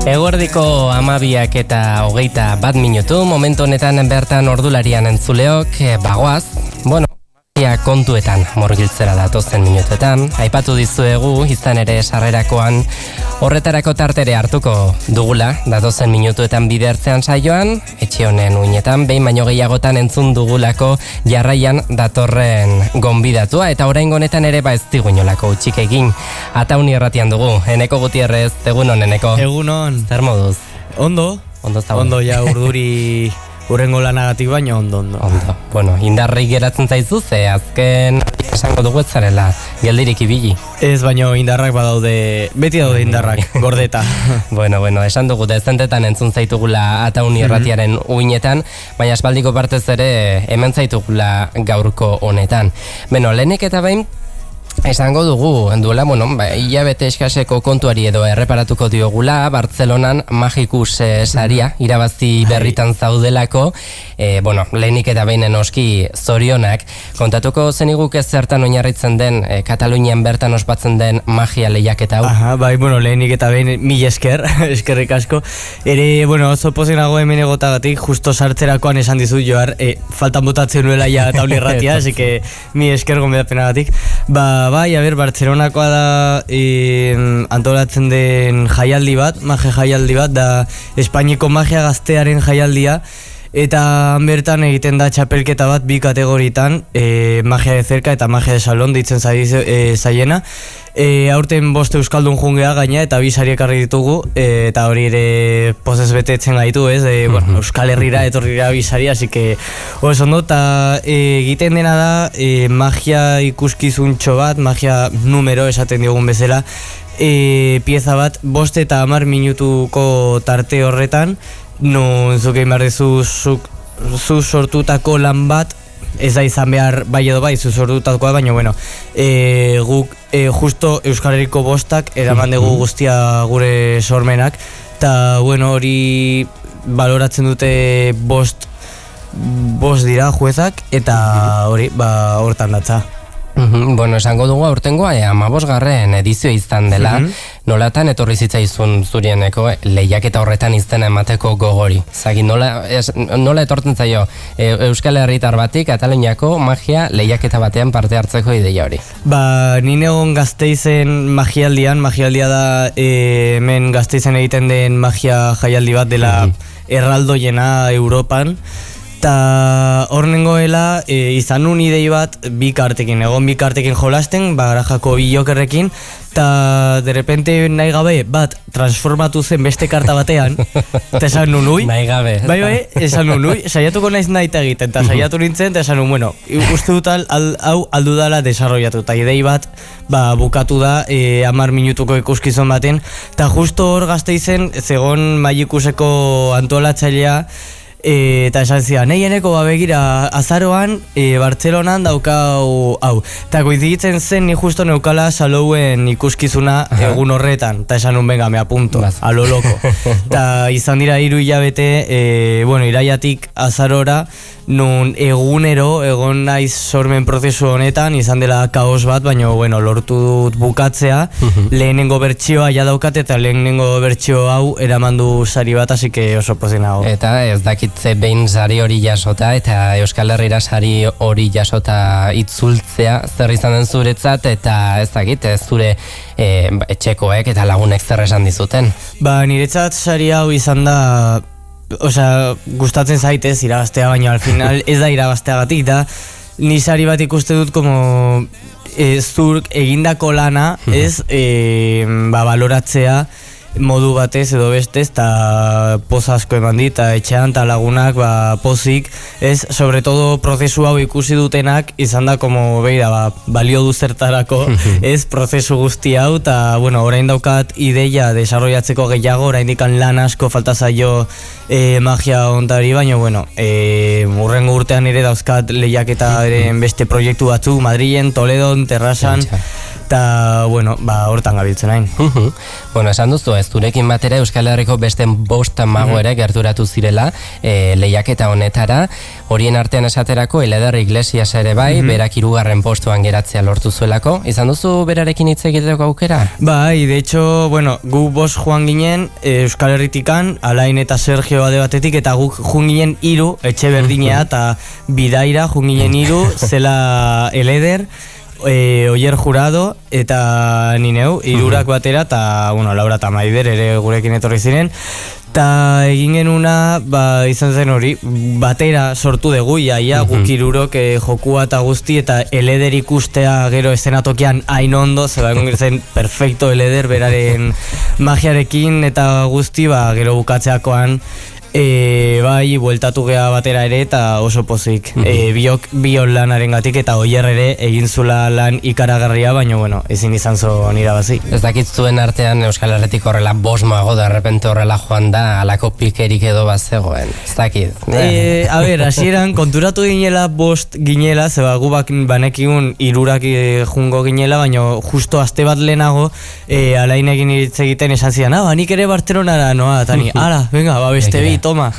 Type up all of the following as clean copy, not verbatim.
Eguerdiko 12 eta 21 minutu, momentu honetan bertan ordularian entzuleok, bagoaz, kontuetan murgiltzera datozen minutuetan. Aipatu dizuegu, izan ere sarrerakoan horretarako tartere hartuko dugula, datozen minutuetan bidertzean saioan, etxe honen uinetan, behin baino gehiagotan entzun dugulako jarraian datorren gonbidatua, eta oraingo honetan ere ez diguinolako utxik egin. Ataun irratian dugu, Eneko Gutierrez, egunon Eneko. Egunon. Zer moduz? Ondo. Ondo ja urduri urrengo lanagatik baino ondo. Bueno, indarrik geratzen zaizu, ze azken esango dugu ez zarela geldirik ibili. Ez, baino indarrak badaude, beti daude indarrak, gordeta. Bueno, esan dugu dezentetan entzun zaitugula Ataun irratiaren uinetan, baina espaldiko partez ere hemen zaitugula gaurko honetan. Lehenik eta behin, esango dugu, duela, hilabete eskaseko kontuari edo erreparatuko diogula, Bartzelonan Magikus saria irabazi berritan zaudelako, lehenik eta behin enoski zorionak, kontatuko zeniguk ez zertan oinarritzen den, Katalunian bertan ospatzen den magia lehiaketa hau? Aha, lehenik eta behin mil esker, eskerrik asko. Ere, oso pozinago hemen egotagatik, justo sartzerakoan esan dizut joar, faltan botatzen nuela ja Ataun irratia, así que mil esker gonbidapenagatik. Bartzelonakoa da antolatzen den jaialdi bat, magia jaialdi bat, da Espainiko magia gaztearen jaialdia, eta bertan egiten da txapelketa bat bi kategoritan, magia de cerca eta magia de salón ditzen zaiena. Aurten 5 euskaldun jungea gaina eta 2 sari ekarri ditugu, eta hori ere pozez betetzen gaitu, ez? Euskal Herrira etorrira 2 sari, así que ondo, eta egiten dena da magia ikuskizuntxo bat, magia numero esaten diogun bezala, pieza bat 5 eta 10 minutuko tarte horretan, non zuk egin behar dezu zu sortutako lan bat, ez da izan behar bai edo bai zu sortutakoa, baina guk justo Euskal Herriko 5 eraman dugu guztia gure sormenak, eta hori baloratzen dute 5 dira juezak, eta hori hortan datza. Esango dugu aurtengoa 15. edizio izan dela, nolatan etorri zitzaizun zurieneko lehiaketa horretan izena emateko gogori? Zagi, nola etortzen zaio Euskal Herritar batik Kataluniako magia lehiaketa batean parte hartzeko ideia hori? Ni egon Gasteizen magialdia da hemen Gasteizen egiten den magia jaialdi bat dela erraldoiena Europan, eta hor nengoela izan nun idei bat bi kartekin jolasten, Garajako 2 jokerrekin, eta derrepente nahi gabe bat transformatu zen beste karta batean, eta esan nun ui, nahi gabe, esan nun ui, saiatuko naiz nahi egiten, eta saiatu nintzen, eta esan nun, uste dut hau aldu dala desarrollatu, eta idei bat bukatu da 10 minutuko ikuskizun baten, eta justo hor Gasteizen zegon Magikuseko antolatzailea, eta esan zidan, Eneko begira azaroan Bartzelonan daukau hau, eta koizitzen zen ni justo neukala Salouen ikuskizuna egun horretan, eta esan nun benga, me apunto, a lo loko, eta izan dira 3 hilabete, iraiatik azarora, nun egunero egon naiz sormen prozesu honetan, izan dela kaos bat, baina lortu dut bukatzea, lehenengo bertsioa ja daukat, eta lehenengo bertsio hau eramandu sari bat, así que oso pozinago. Eta ez dakitze behin sari hori jasota, eta Euskal Herrira sari hori jasota itzultzea zer izan den zuretzat, eta ez dakit, zure etxekoek eta lagunek zer esan dizuten? Niretzat sari hau izan da, gustatzen zaitez irabaztea, baina al final ez da irabazteagatik, da ni sari bat ikuste dut como zurk egindako lana, ez baloratzea modu batez edo bestez, eta poz asko eman dit, eta etxean eta lagunak pozik, ez, sobre todo prozesu hau ikusi dutenak izan da como balio du zertarako, ez, prozesu guzti hau, eta orain daukat ideia desarrollatzeko gehiago, orain dikan lan asko falta zaio magia ontari, baina urrengo urtean ere dauzkat lehiaketaren beste proiektu batzu, Madrilen, Toledon, Terrasan, eta, bueno, hortan gabiltzen hain. Bueno, esan duzu, ez durekin batera Euskal Herriko beste 5 mago ere gerturatu zirela lehiaketa honetara, horien artean esaterako Eleder Iglesias ere bai, berak 3. postuan geratzea lortu zuelako. Izan duzu berarekin hitz egiteko aukera? Bai, de hecho, bueno, gu 5 joan ginen Euskal Herritikan, Alain eta Sergio ade batetik, eta guk joan ginen 3, etxe berdinea eta bidaira joan ginen 3, zela Eleder, Oier Jurado eta nineu, 3 batera, eta, bueno, Laura eta Maider ere gurekin etorri ziren. Eta egin genuna, izan zen hori, batera sortu dugu, iaia, guk 3 jokua eta guzti, eta Eleder ikustea gero eszenatokian hain ondo, zeba egon zen perfecto Eleder beraren magiarekin eta guzti, gero bukatzeakoan, bai, bueltatu gea batera ere eta oso pozik. Bion lanaren gatik eta Oier ere egin zula lan ikaragarria, baina, bueno, ezin izan zo irabazi. Ez dakit zuen artean Euskal Herretik horrela 5 mago, de repente horrela joan da, alako pikerik edo bat zegoen. Ez dakit. A ber, hasieran konturatu ginela 5 ginela, zeba gu banekigun 3 jungo ginela, baina justo aste bat lehenago, Alain egin iritz egiten esan zidan, nik ere Bartzelonara noa, eta ni, ala, venga, beste bi, toma.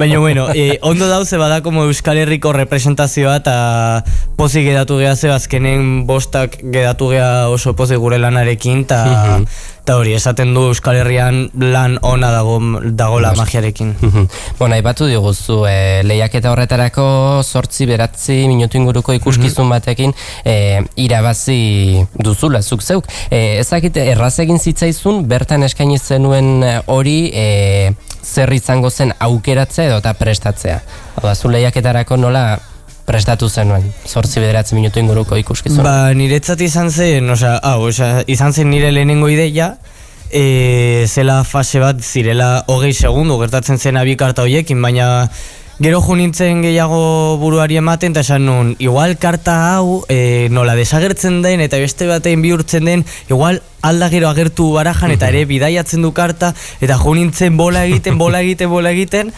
Baina, bueno, ondo dauze bada como Euskal Herriko representazioa eta pozik gedatu geha ze, azkenen 5 gedatu geha oso pozik gure lanarekin, eta hori, esaten du Euskal Herrian lan ona dagola magiarekin. Bueno, aipatu diguzu, lehiaketa horretarako 8-9 minutu inguruko ikuskizun batekin irabazi duzula, zuk zeuk. Ezakit, erraz egin zitzaizun, bertan eskaini zenuen hori zer izango zen aukeratzea edo eta prestatzea. Hau zu lehiaketarako nola prestatu zenuen, 8-9 minutu inguruko ikuskizun? Niretzat izan zen, izan zen nire lehenengo ideia, zela fase bat zirela 20 segundu gertatzen zen abi karta horiekin, baina gero jo nintzen gehiago buruari ematen, eta esan nun, igual karta hau nola desagertzen den eta beste batean bihurtzen den, igual alda gero agertu barajan eta ere bidaiatzen du karta, eta jo nintzen bola egiten,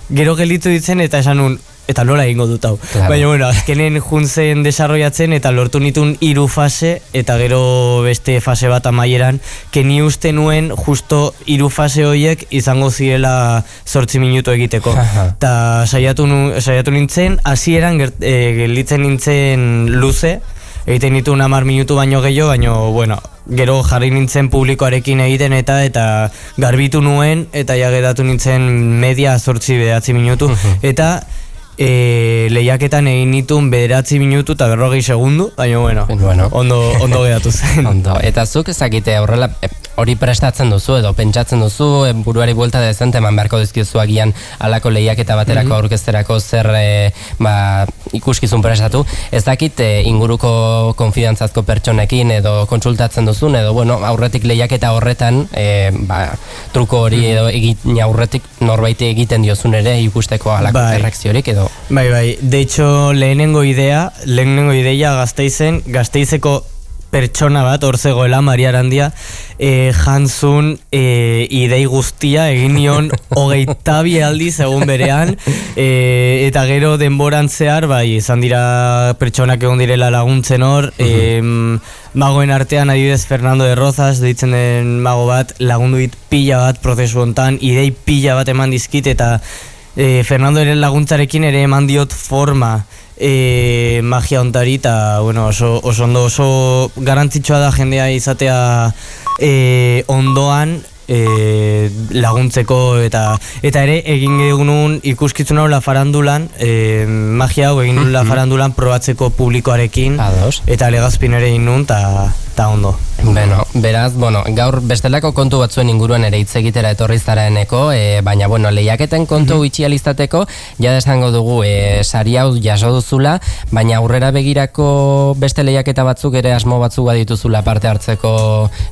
gero gelditu ditzen eta esan nun, eta nola egingo dut hau. Claro. Baina, bueno, azkenen juntzen desarrollatzen eta lortu nitun 3 fase eta gero beste fase bat amaieran, que ni uste nuen justo 3 fase horiek izango zirela 8 minutu egiteko. Eta saiatu nintzen, hasieran gelditzen nintzen luze, egiten nituen 10 minutu baino gehiago, baina, bueno, gero jarri nintzen publikoarekin egiten eta garbitu nuen, eta ja geratu nintzen media 8-9 minutu, eta lehiaketan egin nituen 9 minutu eta 40 segundu, baina, bueno, ondo geratu zen. Ondo, eta zuk ezakite horrela hori prestatzen duzu edo pentsatzen duzu, buruari buelta dezente eman beharko dizkizu agian alako lehiaketa baterako aurkezterako zer ikuskizun prestatu. Ez dakit inguruko konfidantzazko pertsonekin edo kontsultatzen duzun, edo bueno, aurretik lehiaketa horretan truko hori edo egin aurretik norbaiti egiten diozun ere ikusteko alako erreakziorik edo. Bai, de hecho lehenengo ideia Gasteizeko pertsona bat, hor zegoela, Maria Arandia, jantzun idei guztia, egin nion 22 aldiz egun berean, eta gero denboran zehar, izan dira pertsonak egon direla laguntzen hor, magoen artean adibidez Fernando de Rozas, deitzen den mago bat, lagundu dit pila bat prozesu hontan, idei pila bat eman dizkit, eta Fernandoren laguntzarekin ere eman diot forma magia ontari, eta bueno, oso garantzitsua da jendea izatea ondoan laguntzeko, eta ere egin genuen ikuskizun hau La Farandulan, magia hau egin La Farandulan probatzeko publikoarekin, eta Legazpin ere egin nuen, eta ondo. Beraz, gaur bestelako kontu batzuen inguruan ere hitz egitera etorri zaraeneko, baina, lehiaketen kontu itxializateko, ja esango dugu, sari hau jaso duzula, baina aurrera begirako beste lehiaketa batzuk ere asmo batzuk badituzula parte hartzeko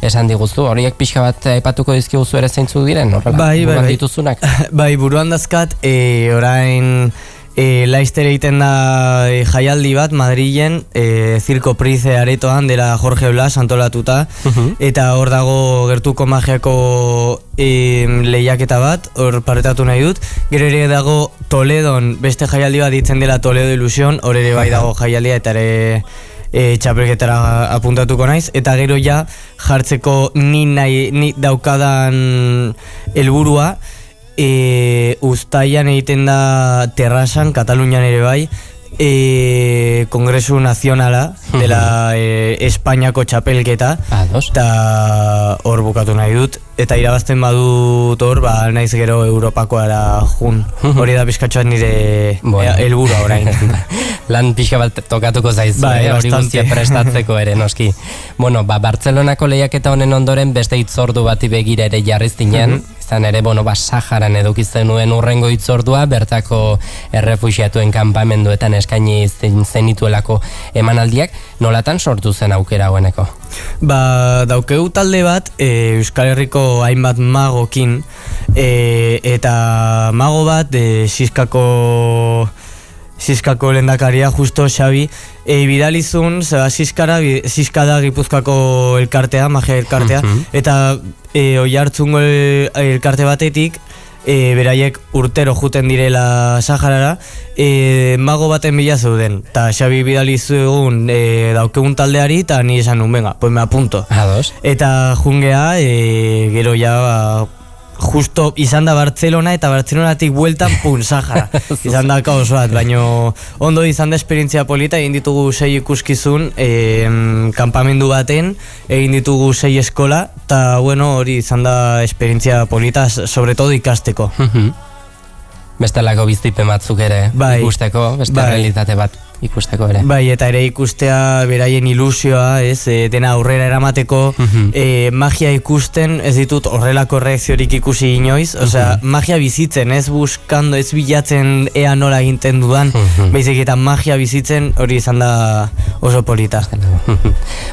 esan diguzu, horiek pixka bat aipatuko dizkiguzu ere zeintzu diren, horrela, buruan dituzunak? Bai, buruan dazkat, orain Laizter egiten da jaialdi bat Madrilen, Circo Price aretoan dela Jorge Blas antolatuta, eta hor dago gertuko magiako lehiaketa bat, hor paretatu nahi dut. Gero ere dago Toledon beste jaialdi bat ditzen dela Toledo Ilusion, hor ere bai dago jaialdia, eta ere txapelketara apuntatuko naiz, eta gero ja jartzeko ni daukadan helburua, uztailan egiten da terrazan, Katalunian ere bai, Kongresu Nazionala dela Espainiako txapelketa, eta hor bukatu nahi dut, eta irabazten badut hor, naiz gero Europakoara jun. Hori da pizkatxoan nire helburua orain. Lan pixka bat tokatuko zaizu, hori guztia prestatzeko ere, noski. Bueno, Bartzelonako lehiaketa honen ondoren beste hitzordu bati begira ere jarriz dinen, izan ere, Saharan eduki zenuen urrengo hitzordua, bertako errefuxiatuen kanpamenduetan eskaini zenituelako emanaldiak, nolatan sortu zen aukera haueneko? Daukegu talde bat, Euskal Herriko hainbat magokin, eta mago bat, Siskako lehendakaria, justo Xabi, bidalizun, Siska da Gipuzkoako elkartea, magia elkartea, eta Oiartzungo elkarte batetik, beraiek urtero juten direla Saharara, mago baten bila zeuden, eta Xabi bidalizugun daukegun taldeari, eta ni esan nun, venga, pues me apunto. Eta jungea, gero ja, justo izan da Bartzelona, eta Bartzelonatik bueltan, Sahara. Izan da kaos bat, baina ondo izan da esperientzia polita, egin ditugu 6 ikuskizun, kanpamendu baten, egin ditugu 6 eskola, eta hori izan da esperientzia polita, sobre todo ikasteko. Bestelako biztipen batzuk ere ikusteko, beste realitate bat ikusteko ere. Bai, eta ere ikustea beraien ilusioa, dena aurrera eramateko, magia ikusten, ez ditut horrelako reakziorik ikusi inoiz, osea, magia bizitzen, ez buskando, ez bilatzen ea nola eginten dudan, baizik eta magia bizitzen hori izan da oso polita.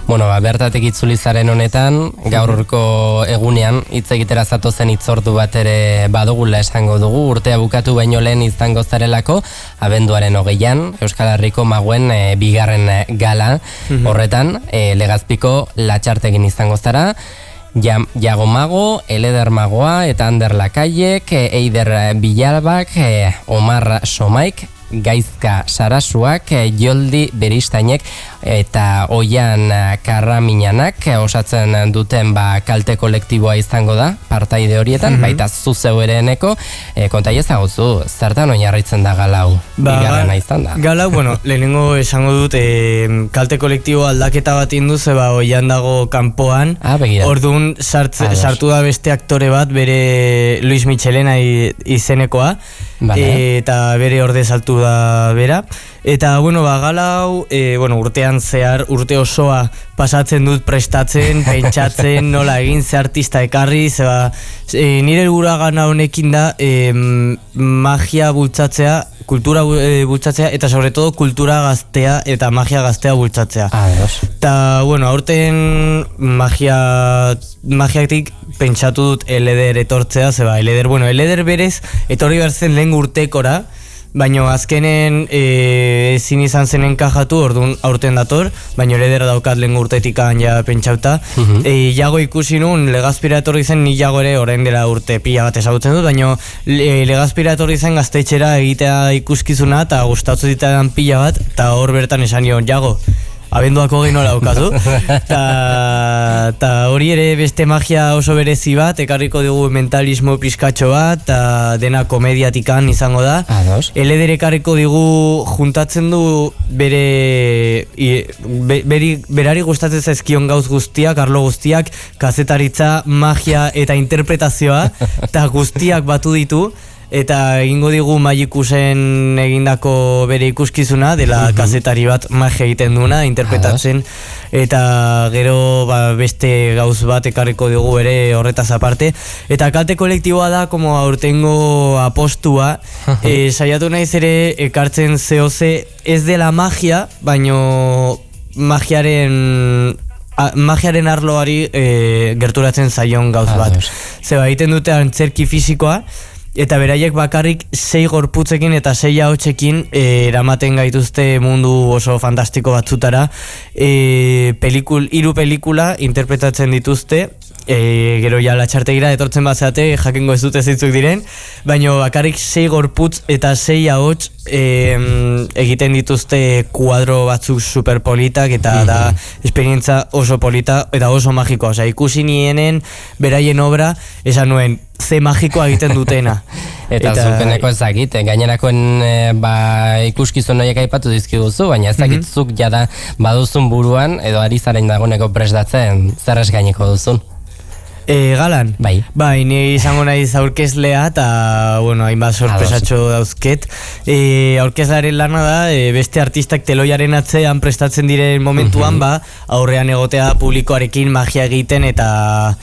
Bertatik itzulizaren honetan, gaurko egunean, hitz egitera zatozen hitzordu bat ere badugula esango dugu, urtea bukatu baino lehen izango zarelako, abenduaren 20an, Euskal Herriko maguen bigarren gala horretan, Legazpiko latxartegin izango zara, Jago Mago, Eleder Magoa eta Ander Lakaiek, Eider Bilalbak, Omar Somaik, Gaizka Sarasuak, Joldi Beristainek eta Oian Karraminanak osatzen duten kalte kolektiboa izango da partaide horietan, baita zu zeu ereneko, konta ezaguzu, zertan oinarritzen da galau? Bigarrena izan da. Galau, lehenengo esango dut kalte kolektibo aldaketa bat indu, zeba Oian dago kanpoan, orduan sartu da beste aktore bat, bere Luis Michelena izenekoa, eta bere orde saltu da bera, eta galau urtean zehar, urte osoa pasatzen dut prestatzen, pentsatzen, nola egin ze artista ekarri, nire helburua gana honekin da magia bultzatzea, kultura bultzatzea, eta sobre todo kultura gaztea eta magia gaztea bultzatzea. Eta, aurten magiatik pentsatu dut Eleder etortzea, Eleder berez etorri behar zen lehen urtekora, baina azkenen ezin izan zen enkajatu, orduan aurten dator, baina Eleder daukat lehen urtetik ja pentsauta. Jago ikusi nun, Legazpira etorri zen, ni Jago ere orain dela urte pila bat ezagutzen dut, baina Legazpira etorri zen gaztetxera egitea ikuskizuna, eta gustatu ditean pila bat, eta hor bertan esan nion, Jago, abenduako gehi nola daukazu, eta hori ere beste magia oso berezi bat, ekarriko dugu mentalismo pizkatxo bat, eta dena komediatikan izango da. Eleder ekarriko digu juntatzen du berari gustatzen zaizkion gauz guztiak, arlo guztiak, kazetaritza, magia eta interpretazioa, eta guztiak batu ditu, eta egingo digu Magikusen egindako bere ikuskizuna, dela kazetari bat magia egiten duena, interpretatzen, eta gero beste gauz bat ekarriko dugu ere horretaz aparte, eta kalte kolektiboa da como aurtengo apostua, saiatu naiz ere ekartzen zehoze ez dela magia, baino magiaren arloari gerturatzen zaion gauz bat. Zeba egiten dute antzerki fisikoa, eta beraiek bakarrik 6 gorputzekin eta 6 ahotsekin eramaten gaituzte mundu oso fantastiko batzutara. 3 pelikula interpretatzen dituzte, gero ja latxartegira etortzen bazeate jakingo ez dute zeintzuk diren, baina bakarrik 6 gorputz eta 6 ahots egiten dituzte kuadro batzuk superpolitak eta da esperientza oso polita eta oso magikoa, osea ikusi nienen beraien obra, esan nuen ze magikoa egiten dutena. Eta zukeneko ezagit, gainerakoen ikuskizun horiek aipatu dizkiguzu, baina ezagitzuk jada baduzun buruan edo ari zaren dagoeneko prestatzen zer eskainiko duzun. Galan? Bai. Bai, ni izango naiz aurkezlea eta, bueno, hainbat sorpresatxo dauzket. Aurkezlaren lana da, beste artistak teloiaren atzean prestatzen diren momentuan, aurrean egotea publikoarekin magia egiten eta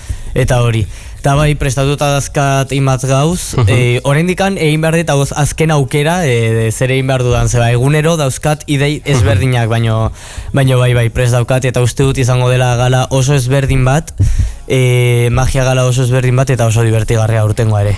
hori. Eta bai, prestatuta dazkat imatz gauz, oraindikan egin behar dut azken aukera, zer egin behar dudan, zeba, egunero dauzkat idei ezberdinak, baino bai, prest daukat, eta uste dut izango dela gala oso ezberdin bat, magia gala oso ezberdin bat, eta oso divertigarria urtengoa ere.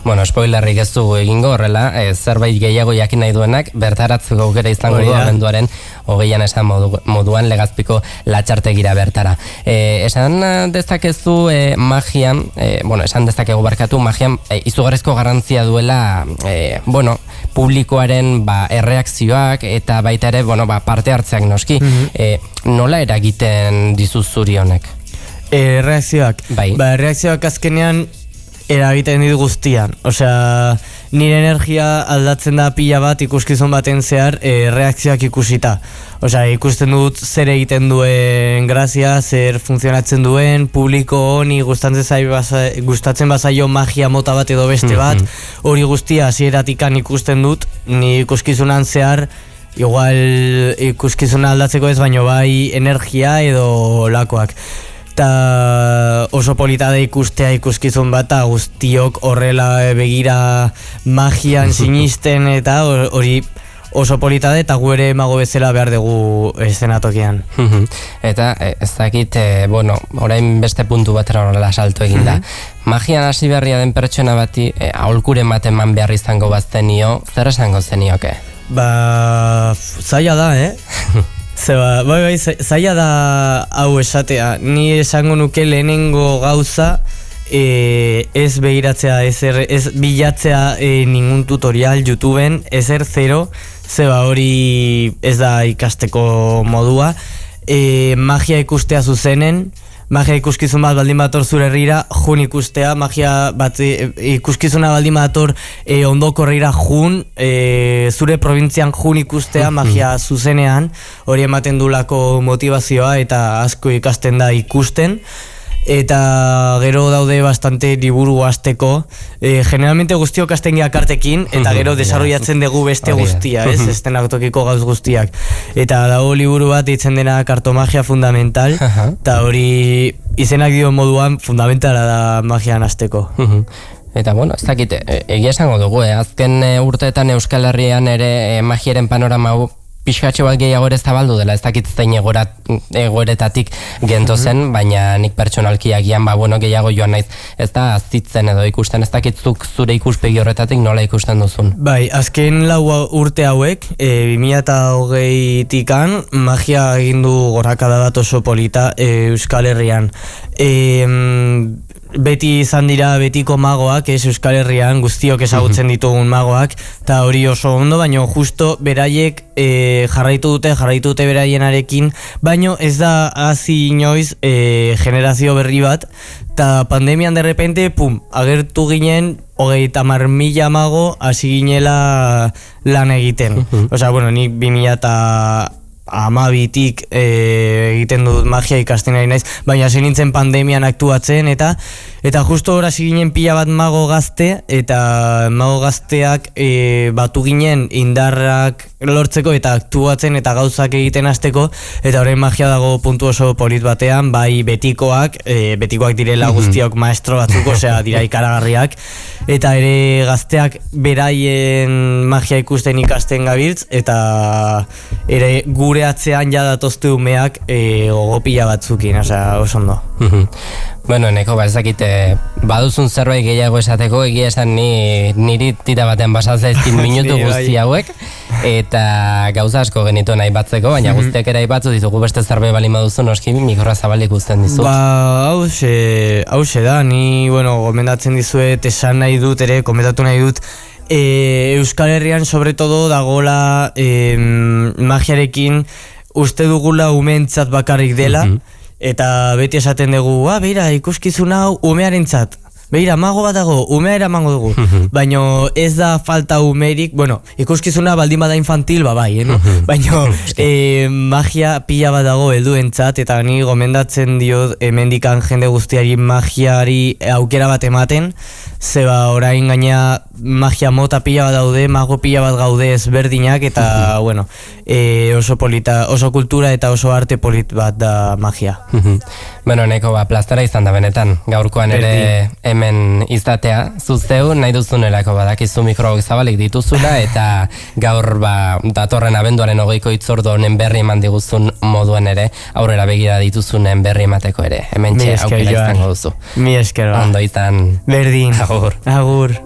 Bueno, spoilerrik ez dugu egingo horrela, zerbait gehiago jakin nahi duenak, bertaratzeko aukera izango du abenduaren 20an esan moduan Legazpiko latxartegira bertara. Esan dezakezu magian, esan dezakegu barkatu, magian izugarrizko garrantzia duela publikoaren erreakzioak eta baita ere parte hartzeak noski. Nola eragiten dizu zuri honek? Reakzioak? Bai. Reakzioak azkenean eragiten dit guztian. Osea, nire energia aldatzen da pila bat ikuskizun baten zehar reakzioak ikusita. Osea, ikusten dut zer egiten duen grazia, zer funtzionatzen duen, publiko honi gustatzen bazaio magia mota bat edo beste bat, hori guztia hasieratikan ikusten dut, ni ikuskizunan zehar, igual ikuskizuna aldatzeko ez, baino bai energia edo lakoak. Eta oso polita da ikustea ikuskizun bat, guztiok horrela begira magian sinisten eta hori oso polita da eta gu ere mago bezala behar dugu eszenatokian. Eta ez dakit, orain beste puntu batera horrela salto egin da. Magian hasi berria den pertsona bati aholkuren bat eman behar izango baztenio, zer esango zenioke? Zaila da, Zeba, bai, zaila da hau esatea. Ni esango nuke lehenengo gauza ez begiratzea, ez bilatzea ningun tutorial YouTubeen, ezer zero, zeba hori ez da ikasteko modua. Magia ikustea zuzenen, magia ikuskizun bat baldin bator zure herrira, jun ikustea, magia bat ikuskizuna baldin bator ondoko herrira jun, zure probintzian jun ikustea, magia zuzenean, hori ematen dulako motivazioa eta asko ikasten da ikusten. Eta gero daude bastante liburu hasteko, generalmente guztiok hasten geha kartekin, eta gero desarrollatzen dugu beste guztia, estenak tokiko gauz guztiak. Eta dago liburu bat ditzen dena kartomagia fundamental, eta hori izenak dio moduan fundamentala da magian hasteko. Eta ez dakit, egia esango dugu, azken urteetan Euskal Herrian ere magiaren panorama pixkatxo bat gehiago ere zabaldu dela, ez dakit zein egoeretatik gentozen, baina nik pertsonalki agian gehiago joan naiz, ez da azitzen edo ikusten, ez dakitzuk zure ikuspegi horretatik nola ikusten duzun? Bai, azken 4 urte hauek, 2020tikan magia egindu gorakada bat oso polita Euskal Herrian. Beti izan dira betiko magoak, Euskal Herrian guztiok ezagutzen ditugun magoak, eta hori oso ondo, baina justo beraiek jarraitu dute beraienarekin, baino ez da hasi inoiz generazio berri bat, eta pandemian derrepente, agertu ginen 30.000 mago hasi ginela lan egiten. Osea, nik 2012tik egiten dut magia ikasten ari naiz, baina hasi nintzen pandemian aktuatzen eta justo hor hasi ginen pila bat mago gazte, eta mago gazteak batu ginen indarrak lortzeko eta aktuatzen eta gauzak egiten hasteko, eta orain magia dago puntu oso polit batean, bai betikoak direla guztiok maestro batzuk, osea dira ikaragarriak, eta ere gazteak beraien magia ikusten ikasten gabiltz, eta ere gure atzean ja datozte umeak gogopila batzukin, osea oso ondo. Neko, ez dakit, baduzun zerbait gehiago esateko, egia esan niri tira batean basatzen minutu guzti hauek, eta gauza asko genituen aipatzeko, baina guztiak ere aipatzu ditugu beste zerbait bali maduzu noski mikroa zabalik uzten dizut. Ba, hause da, ni, gomendatzen dizuet, esan nahi dut ere, komentatu nahi dut, Euskal Herrian sobretodo dagola magiarekin uste dugula umeentzat bakarrik dela, eta beti esaten dugu, beira, ikuskizun hau umearentzat. Beira, mago bat dago, umea eramango dugu. Baina ez da falta umerik, ikuskizuna baldin bada infantil, bai, baina magia pila bat dago helduentzat, eta ni gomendatzen diot hemendikan jende guztiari magiari aukera bat ematen, zeba orain gaina magia mota pila bat daude, mago pila bat gaude ezberdinak, eta oso polita, oso kultura eta oso arte polit bat da magia. Neko plaztara izan da benetan, gaurkoan ere hemen izatea, zuzeu nahi duzunelako badakizu mikroak zabalik dituzula, eta gaur datorren abenduaren 20ko hitzordu honen berri eman diguzun moduan ere, aurrera begira dituzunen berri emateko ere, hemen aukera izango duzu. Mi esker, Ondo izan. Berdin. Agur. Agur.